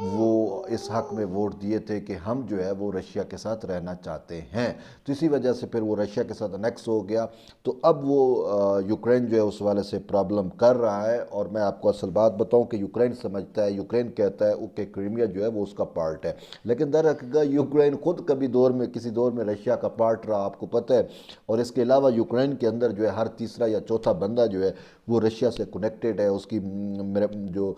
وہ اس حق میں ووٹ دیے تھے کہ ہم جو ہے وہ رشیا کے ساتھ رہنا چاہتے ہیں، تو اسی وجہ سے پھر وہ رشیا کے ساتھ انیکس ہو گیا۔ تو اب وہ یوکرین جو ہے اس والے سے پرابلم کر رہا ہے، اور میں آپ کو اصل بات بتاؤں کہ یوکرین سمجھتا ہے، یوکرین کہتا ہے کہ کرائمیا جو ہے وہ اس کا پارٹ ہے، لیکن در حقیقت یوکرین خود کبھی کسی دور میں رشیا کا پارٹ رہا، آپ کو پتہ ہے، اور اس کے علاوہ یوکرین کے اندر جو ہے ہر تیسرا یا چوتھا بندہ جو ہے وہ رشیا سے کنیکٹڈ ہے، اس کی جو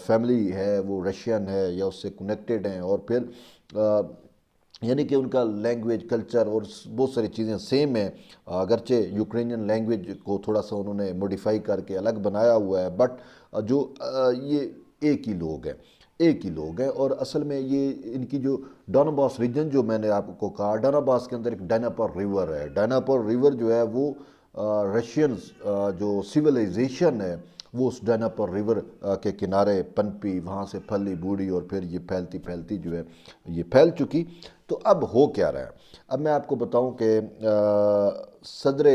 فیملی ہے وہ رشین ہے یا اس سے کنیکٹڈ ہیں، اور پھر یعنی کہ ان کا لینگویج، کلچر اور بہت ساری چیزیں سیم ہیں، اگرچہ یوکرینین لینگویج کو تھوڑا سا انہوں نے موڈیفائی کر کے الگ بنایا ہوا ہے، بٹ جو یہ ایک ہی لوگ ہیں، ایک ہی لوگ ہیں، اور اصل میں یہ ان کی جو ڈونباس ریجن جو میں نے آپ کو کہا، ڈونباس کے اندر ایک ڈنیپر ریور ہے، ڈنیپر ریور جو ہے وہ رشینز جو سویلائزیشن ہے وہ اس ڈنیپر ریور کے کنارے پنپی، وہاں سے پھلی بوڑھی، اور پھر یہ پھیلتی پھیلتی جو ہے یہ پھیل چکی۔ تو اب ہو کیا رہا ہے؟ اب میں آپ کو بتاؤں کہ صدر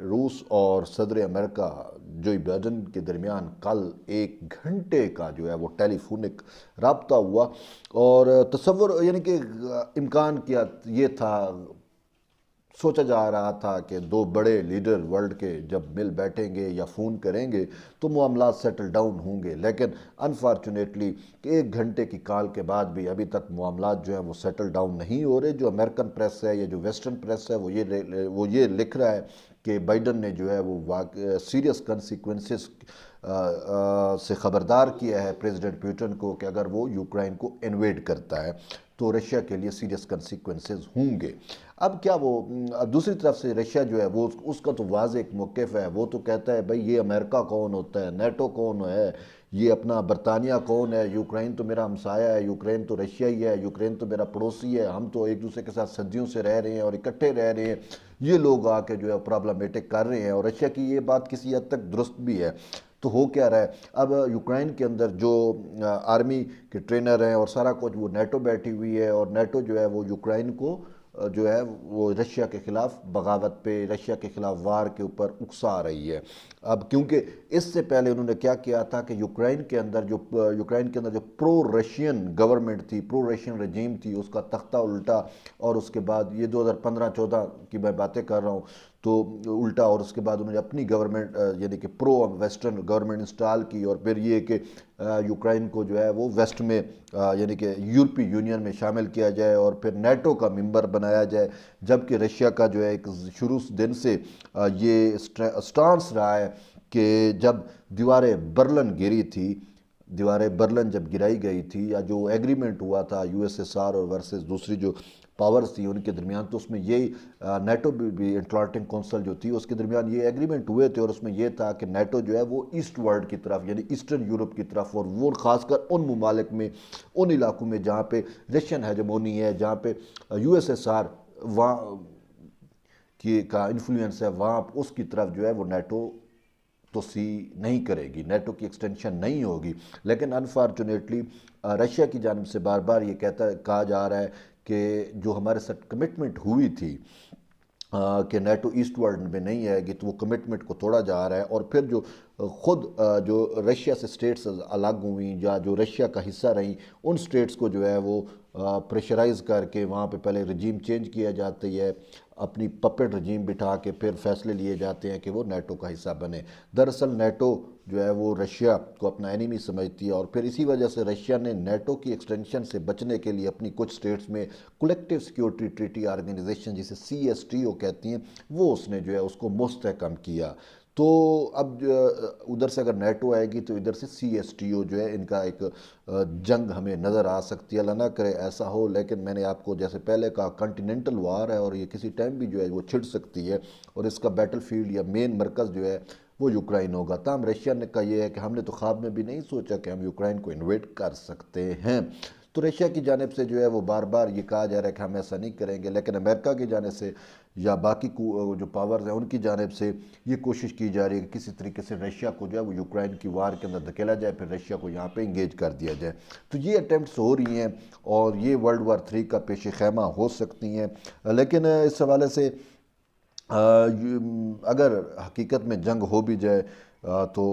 روس اور صدر امریکہ جو بائیڈن کے درمیان کل 1 گھنٹے کا جو ہے وہ ٹیلی فونک رابطہ ہوا، اور تصور یعنی کہ امکان کیا یہ تھا، سوچا جا رہا تھا کہ دو بڑے لیڈر ورلڈ کے جب مل بیٹھیں گے یا فون کریں گے تو معاملات سیٹل ڈاؤن ہوں گے، لیکن انفارچونیٹلی 1 گھنٹے کی کال کے بعد بھی ابھی تک معاملات جو ہیں وہ سیٹل ڈاؤن نہیں ہو رہے۔ جو امریکن پریس ہے یا جو ویسٹرن پریس ہے وہ یہ لکھ رہا ہے کہ بائیڈن نے جو ہے وہ سیریس کنسیکوینسز سے خبردار کیا ہے پریزیڈنٹ پیوٹن کو کہ اگر وہ یوکرائن کو انویڈ کرتا ہے تو رشیا کے لیے سیریس کنسیکوینسز ہوں گے۔ اب کیا وہ دوسری طرف سے رشیا جو ہے وہ اس کا تو واضح ایک موقف ہے، وہ تو کہتا ہے بھائی یہ امریکہ کون ہوتا ہے، نیٹو کون ہے، یہ اپنا برطانیہ کون ہے، یوکرائن تو میرا ہمسایہ ہے، یوکرائن تو رشیا ہی ہے، یوکرائن تو میرا پڑوسی ہے، ہم تو ایک دوسرے کے ساتھ صدیوں سے رہ رہے ہیں اور اکٹھے رہ رہے ہیں، یہ لوگ آ کے جو ہے پرابلمیٹک کر رہے ہیں، اور رشیا کی یہ بات کسی حد تک درست بھی ہے۔ تو ہو کیا رہا ہے؟ اب یوکرائن کے اندر جو آرمی کے ٹرینر ہیں اور سارا کچھ، وہ نیٹو بیٹھی ہوئی ہے، اور نیٹو جو ہے وہ یوکرائن کو جو ہے وہ رشیا کے خلاف بغاوت پہ، رشیا کے خلاف وار کے اوپر اکسا رہی ہے۔ اب کیونکہ اس سے پہلے انہوں نے کیا کیا تھا کہ یوکرائن کے اندر جو پرو رشین گورنمنٹ تھی، پرو رشین رجیم تھی، اس کا تختہ الٹا، اور اس کے بعد یہ 2015-14 کی میں باتیں کر رہا ہوں تو الٹا، اور اس کے بعد انہوں نے اپنی گورنمنٹ یعنی کہ پرو ویسٹرن گورنمنٹ انسٹال کی، اور پھر یہ کہ یوکرائن کو جو ہے وہ ویسٹ میں یعنی کہ یورپی یونین میں شامل کیا جائے اور پھر نیٹو کا ممبر بنایا جائے، جبکہ رشیا کا جو ہے ایک شروع دن سے یہ سٹانس رہا ہے کہ جب دیوار برلن گری تھی، دیوار برلن جب گرائی گئی تھی، یا جو ایگریمنٹ ہوا تھا یو ایس ایس آر اور ورسز دوسری جو پاورز تھی ان کے درمیان، تو اس میں یہی نیٹو بھی انٹلانٹک کونسل جو تھی اس کے درمیان یہ ایگریمنٹ ہوئے تھے، اور اس میں یہ تھا کہ نیٹو جو ہے وہ ایسٹ ورلڈ کی طرف یعنی ایسٹرن یورپ کی طرف، اور وہ خاص کر ان ممالک میں، ان علاقوں میں جہاں پہ رشین ہیجمونی ہے، جہاں پہ یو ایس ایس آر وہاں کا انفلوئنس ہے، وہاں اس کی طرف جو ہے وہ نیٹو تو نہیں کرے گی، نیٹو کی ایکسٹینشن نہیں ہوگی۔ لیکن انفارچونیٹلی رشیا کی جانب سے بار بار یہ کہا جا رہا ہے کہ جو ہمارے ساتھ کمٹمنٹ ہوئی تھی کہ نیٹو ایسٹ ورلڈ میں نہیں آئے گی، تو وہ کمٹمنٹ کو توڑا جا رہا ہے، اور پھر جو خود جو رشیا سے سٹیٹس الگ ہوئیں یا جو رشیا کا حصہ رہیں، ان سٹیٹس کو جو ہے وہ پریشرائز کر کے وہاں پہ پہلے رجیم چینج کیا جاتی ہے، اپنی پپٹ رجیم بٹھا کے پھر فیصلے لیے جاتے ہیں کہ وہ نیٹو کا حصہ بنے۔ دراصل نیٹو جو ہے وہ رشیا کو اپنا اینیمی سمجھتی ہے، اور پھر اسی وجہ سے رشیا نے نیٹو کی ایکسٹینشن سے بچنے کے لیے اپنی کچھ سٹیٹس میں کولیکٹیو سیکیورٹی ٹریٹی آرگنائزیشن جسے CSTO کہتی ہیں، وہ اس نے جو ہے اس کو مستحکم کیا۔ تو اب ادھر سے اگر نیٹو آئے گی تو ادھر سے CSTO جو ہے ان کا ایک جنگ ہمیں نظر آ سکتی ہے، اللہ نہ کرے ایسا ہو، لیکن میں نے آپ کو جیسے پہلے کہا کنٹیننٹل وار ہے، اور یہ کسی ٹائم بھی جو ہے وہ چھڑ سکتی ہے، اور اس کا بیٹل فیلڈ یا مین مرکز جو ہے وہ یوکرائن ہوگا۔ تاہم رشیا نے کہا یہ ہے کہ ہم نے تو خواب میں بھی نہیں سوچا کہ ہم یوکرائن کو انویڈ کر سکتے ہیں۔ تو رشیا کی جانب سے جو ہے وہ بار بار یہ کہا جا رہا ہے کہ ہم ایسا نہیں کریں گے، لیکن امریکہ کی جانب سے یا باقی جو پاورز ہیں ان کی جانب سے یہ کوشش کی جا رہی ہے کہ کسی طریقے سے رشیا کو جو ہے وہ یوکرائن کی وار کے اندر دھکیلا جائے، پھر رشیا کو یہاں پہ انگیج کر دیا جائے۔ تو یہ اٹیمپٹس ہو رہی ہیں، اور یہ ورلڈ وار 3 کا پیش خیمہ ہو سکتی ہیں، لیکن اس حوالے سے اگر حقیقت میں جنگ ہو بھی جائے تو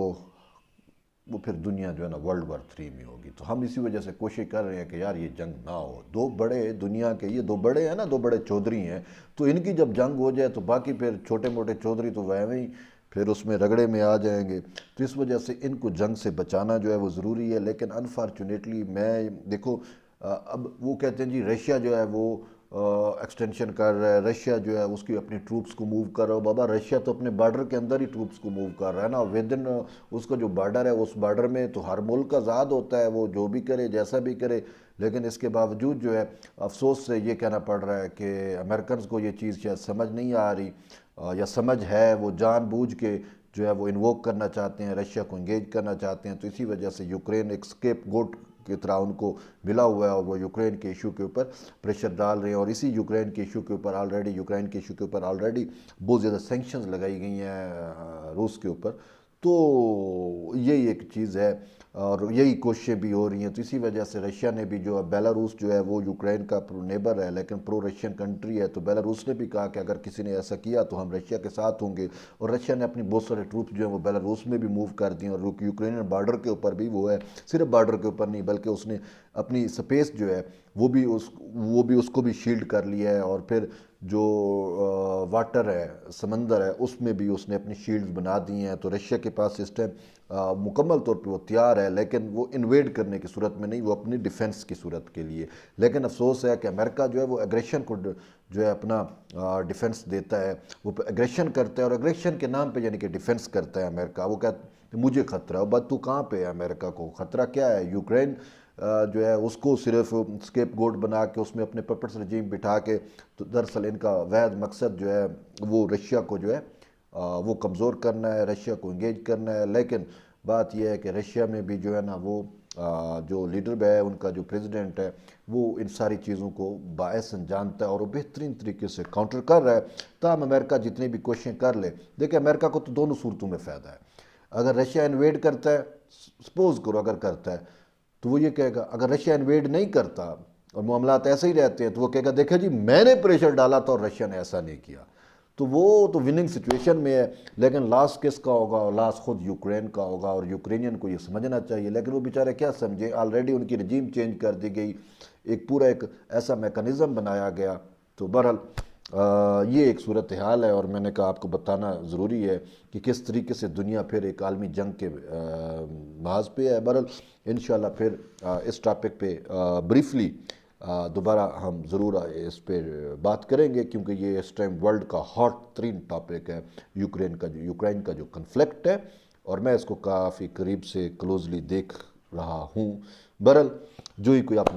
وہ پھر دنیا جو ہے نا World War III میں ہوگی. تو ہم اسی وجہ سے کوشش کر رہے ہیں کہ یار یہ جنگ نہ ہو. دو بڑے دنیا کے یہ دو بڑے ہیں نا، دو بڑے چودھری ہیں، تو ان کی جب جنگ ہو جائے تو باقی پھر چھوٹے موٹے چودھری تو وہ ہی پھر اس میں رگڑے میں آ جائیں گے. تو اس وجہ سے ان کو جنگ سے بچانا جو ہے وہ ضروری ہے. لیکن انفارچونیٹلی میں دیکھو اب وہ کہتے ہیں جی رشیا جو ہے وہ ایکسٹینشن کر رہا ہے، رشیا جو ہے اس کی اپنی ٹروپس کو موو کر رہا ہے. بابا رشیا تو اپنے بارڈر کے اندر ہی ٹروپس کو موو کر رہا ہے نا، ودن اس کا جو بارڈر ہے اس بارڈر میں تو ہر ملک کا آزاد ہوتا ہے، وہ جو بھی کرے جیسا بھی کرے. لیکن اس کے باوجود جو ہے افسوس سے یہ کہنا پڑ رہا ہے کہ امریکنز کو یہ چیز شاید سمجھ نہیں آ رہی، یا سمجھ ہے وہ جان بوجھ کے جو ہے وہ انووک کرنا چاہتے ہیں، رشیا کو انگیج کرنا چاہتے ہیں. تو اسی وجہ سے یوکرین ایک اسکیپ گوٹ کی طرح ان کو ملا ہوا ہے، اور وہ یوکرین کے ایشو کے اوپر پریشر ڈال رہے ہیں. اور اسی یوکرین کے ایشو کے اوپر آلریڈی بہت زیادہ سینکشنز لگائی گئی ہیں روس کے اوپر. تو یہی ایک چیز ہے اور یہی کوششیں بھی ہو رہی ہیں. تو اسی وجہ سے رشیا نے بھی جو بیلاروس جو ہے وہ یوکرین کا نیبر ہے لیکن پرو رشین کنٹری ہے، تو بیلاروس نے بھی کہا کہ اگر کسی نے ایسا کیا تو ہم رشیا کے ساتھ ہوں گے. اور رشیا نے اپنی بہت سارے ٹروپس جو ہیں وہ بیلاروس میں بھی موو کر دی ہیں، اور یوکرینین بارڈر کے اوپر بھی وہ ہے، صرف بارڈر کے اوپر نہیں بلکہ اس نے اپنی سپیس جو ہے وہ بھی اس کو بھی شیلڈ کر لیا ہے. اور پھر جو واٹر ہے، سمندر ہے، اس میں بھی اس نے اپنی شیلڈز بنا دی ہیں. تو رشیا کے پاس اس ٹائم مکمل طور پہ وہ تیار ہے، لیکن وہ انویڈ کرنے کی صورت میں نہیں، وہ اپنی ڈیفنس کی صورت کے لیے. لیکن افسوس ہے کہ امریکہ جو ہے وہ ایگریشن کو جو ہے اپنا ڈیفنس دیتا ہے، وہ ایگریشن کرتا ہے، اور ایگریشن کے نام پہ یعنی کہ ڈیفنس کرتا ہے امریکہ. وہ کہتا ہے مجھے خطرہ ہے، بات تو کہاں پہ ہے؟ امریکہ کو خطرہ کیا ہے؟ یوکرین جو ہے اس کو صرف اسکیپ گوٹ بنا کے اس میں اپنے پپٹس رجیم بٹھا کے، تو دراصل ان کا واحد مقصد جو ہے وہ رشیا کو جو ہے وہ کمزور کرنا ہے، رشیا کو انگیج کرنا ہے. لیکن بات یہ ہے کہ رشیا میں بھی جو ہے نا وہ جو لیڈر ہے ان کا جو پریزیڈنٹ ہے وہ ان ساری چیزوں کو باعث جانتا ہے اور وہ بہترین طریقے سے کاؤنٹر کر رہا ہے. تاہم امریکہ جتنی بھی کوششیں کر لے، دیکھیں امریکہ کو تو دونوں صورتوں میں فائدہ ہے. اگر رشیا انویڈ کرتا ہے، سپوز کرو اگر کرتا ہے، تو وہ یہ کہے گا. اگر رشیا انویڈ نہیں کرتا اور معاملات ایسے ہی رہتے ہیں تو وہ کہے گا دیکھیں جی میں نے پریشر ڈالا تھا اور رشیا نے ایسا نہیں کیا. تو وہ تو وننگ سچویشن میں ہے. لیکن لاس کس کا ہوگا؟ لاس خود یوکرین کا ہوگا، اور یوکرینین کو یہ سمجھنا چاہیے. لیکن وہ بیچارے کیا سمجھیں، آلریڈی ان کی رجیم چینج کر دی گئی، ایک پورا ایک ایسا میکانزم بنایا گیا. تو بہرحال یہ ایک صورتحال ہے، اور میں نے کہا آپ کو بتانا ضروری ہے کہ کس طریقے سے دنیا پھر ایک عالمی جنگ کے محاذ پہ ہے. بہرحال انشاءاللہ پھر اس ٹاپک پہ بریفلی دوبارہ ہم ضرور اس پہ بات کریں گے، کیونکہ یہ اس ٹائم ورلڈ کا ہاٹ ترین ٹاپک ہے یوکرین کا جو کنفلکٹ ہے، اور میں اس کو کافی قریب سے کلوزلی دیکھ رہا ہوں. بہرحال جو ہی کوئی اپڈیٹ